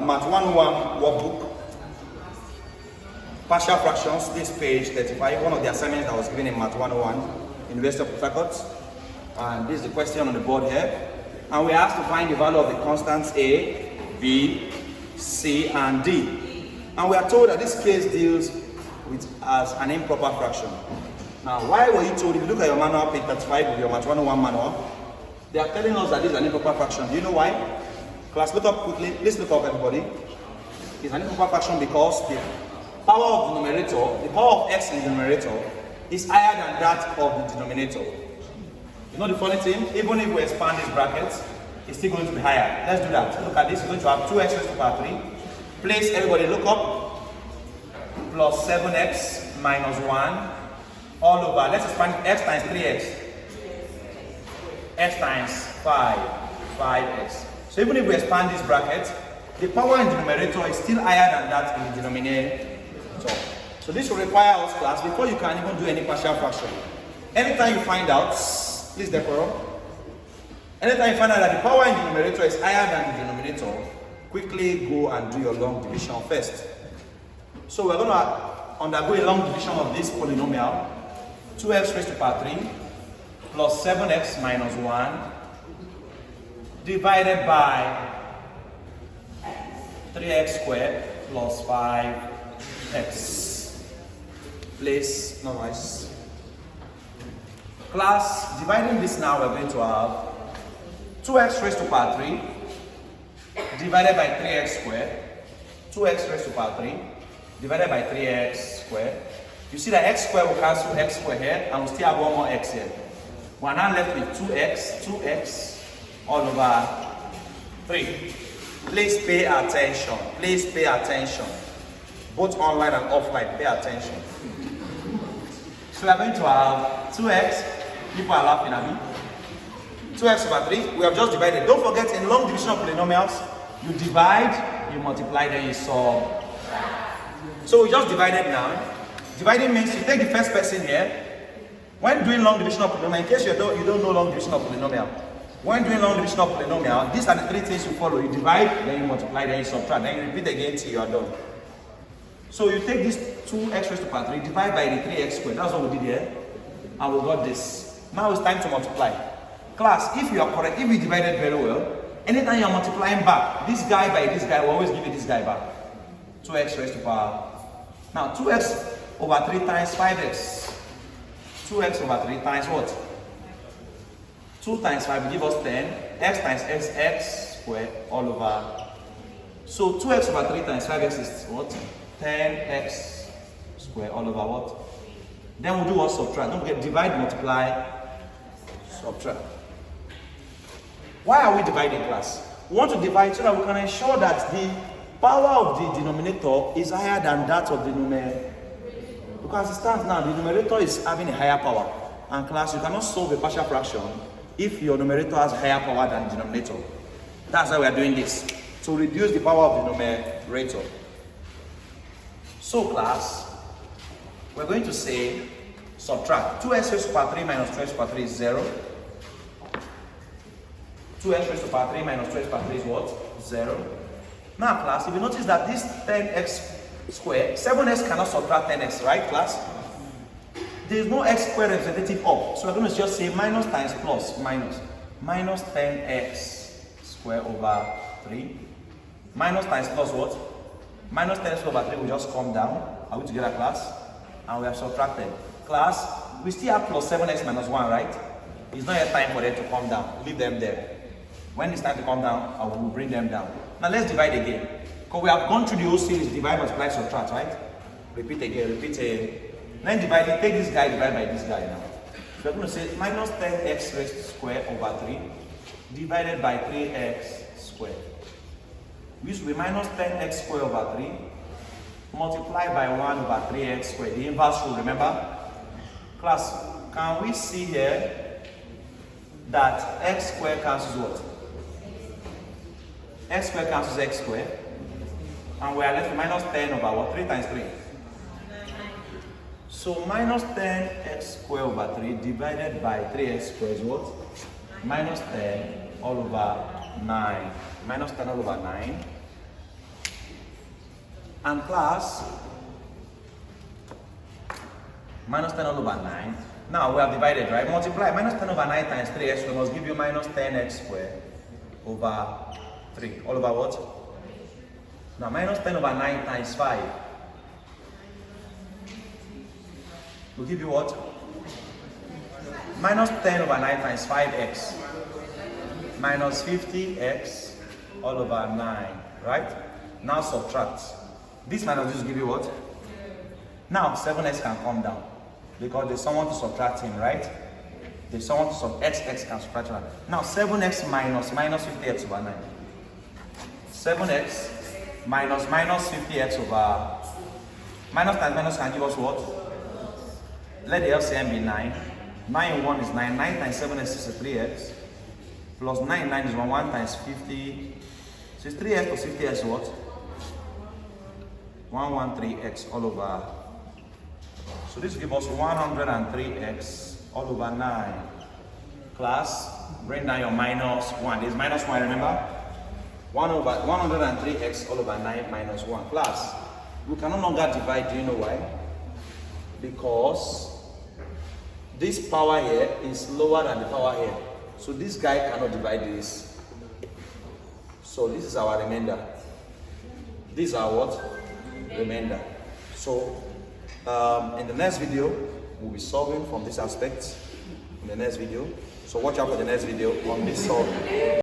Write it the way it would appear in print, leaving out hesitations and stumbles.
Math 101 workbook, partial fractions, this page 35, one of the assignments that was given in Math 101, University of Port Harcourt. And this is the question on the board here. And we are asked to find the value of the constants A, B, C, and D. And we are told that this case deals with as an improper fraction. Now, why were you told? If you look at your manual, page 35 of your Math 101 manual, they are telling us that this is an improper fraction. Do you know why? Class, look up quickly. Please look up, everybody. It's an improper fraction because the power of the numerator, the power of x in the numerator, is higher than that of the denominator. You know the funny thing? Even if we expand this bracket, it's still going to be higher. Let's do that. Look at this. We're going to have 2x raised to the power 3. Place, everybody look up. Plus 7x minus 1 all over. Let's expand x times 3x. X times 5x. So even if we expand this bracket, the power in the numerator is still higher than that in the denominator. So this will require us, class, before you can even do any partial fraction. Anytime you find out, please decorum. Anytime you find out that the power in the numerator is higher than the denominator, quickly go and do your long division first. So we're going to undergo a long division of this polynomial. 2x raised to the power 3 plus 7x minus 1 divided by 3x squared plus 5x. Place, no noise. Class, dividing this now, we're going to have 2x raised to the power 3 divided by 3x squared. 2x raised to the power 3 divided by 3x squared. You see that x squared will cancel x squared here, and we'll still have one more x here. We're now left with 2x all over 3. Please pay attention. Please pay attention. Both online and offline, pay attention. So we're going to have 2x. People are laughing at me. 2x over 3. We have just divided. Don't forget, in long division of polynomials, you divide, you multiply, then you solve. So we just divided now. Dividing means you take the first person here. When doing long division of polynomial, in case you don't know long division of polynomial, when doing long division of polynomial, these are the 3 things you follow. You divide, then you multiply, then you subtract, then you repeat again till you are done. So you take this 2x raised to the power 3, divide by the 3x squared. That's what we did here. And we got this. Now it's time to multiply. Class, if you are correct, if you divided very well, anytime you are multiplying back, this guy by this guy will always give you this guy back. 2x raised to the power. Now 2x over 3 times 5x. 2x over 3 times what? 2 times 5 will give us 10. X times x squared all over. So 2x over 3 times 5x is what? 10x squared all over what? Then we'll do what? Subtract. Don't forget, divide, multiply, subtract. Why are we dividing, class? We want to divide so that we can ensure that the power of the denominator is higher than that of the numerator. Because it stands now, the numerator is having a higher power. And class, you cannot solve a partial fraction if your numerator has higher power than the denominator. That's why we are doing this, to reduce the power of the numerator. So class, we're going to say subtract. 2x raised to the power 3 minus 2x to the power 3 is 0. 2x raised to the power 3 minus 2x to the power 3 is what? 0. Now class, if you notice that this 10x squared, 7x cannot subtract 10x, right class? There is no x squared representative up. So we're going to just say minus times plus minus. Minus 10x squared over 3. Minus times plus what? Minus 10x over 3 will just come down. Are we together, class? And we have subtracted. Class, we still have plus 7x minus 1, right? It's not yet time for them to come down. Leave them there. When it's time to come down, I will bring them down. Now let's divide again. Because we have gone through the whole series, divide, multiply, subtract, right? Repeat again, repeat again. Then divide it, take this guy, divide by this guy now. So we're going to say minus 10x raised squared over 3 divided by 3x squared. Which will be minus 10x squared over 3 multiplied by 1 over 3x squared. The inverse rule, remember? Class, can we see here that x squared cancels what? X squared cancels x squared. And we are left with minus 10 over what? 3 times 3. So minus 10x squared over 3 divided by 3x squared is what? Minus 10 all over 9. Minus 10 all over 9. And class, minus 10 all over 9. Now we have divided, right? Multiply minus 10 over 9 times 3x, we must give you minus 10x squared over 3. All over what? Now minus 10 over 9 times 5 will give you what? Minus 10 over 9 times 5x minus 50x all over 9, right? Now subtract. This minus this will give you what? Now 7x can come down because there's someone to subtract him, right? There's someone to subtract, x can subtract him. Now 7x minus 50x over 9. 7x minus 50x over minus times minus can give us what? Let the LCM be 9. 9 in 1 is 9. 9 times 7 is 63x. Plus 9 is 1. 1 times 50. 63x plus 50x what? 113x all over. So this will give us 103x all over 9. Class, bring down your minus 1. There's minus 1, remember? 103x all over 9 minus 1. Class, we can no longer divide. Do you know why? Because this power here is lower than the power here. So this guy cannot divide this. So this is our remainder. These are what? Remainder. So in the next video, we'll be solving from this aspect. In the next video. So watch out for the next video on this solving.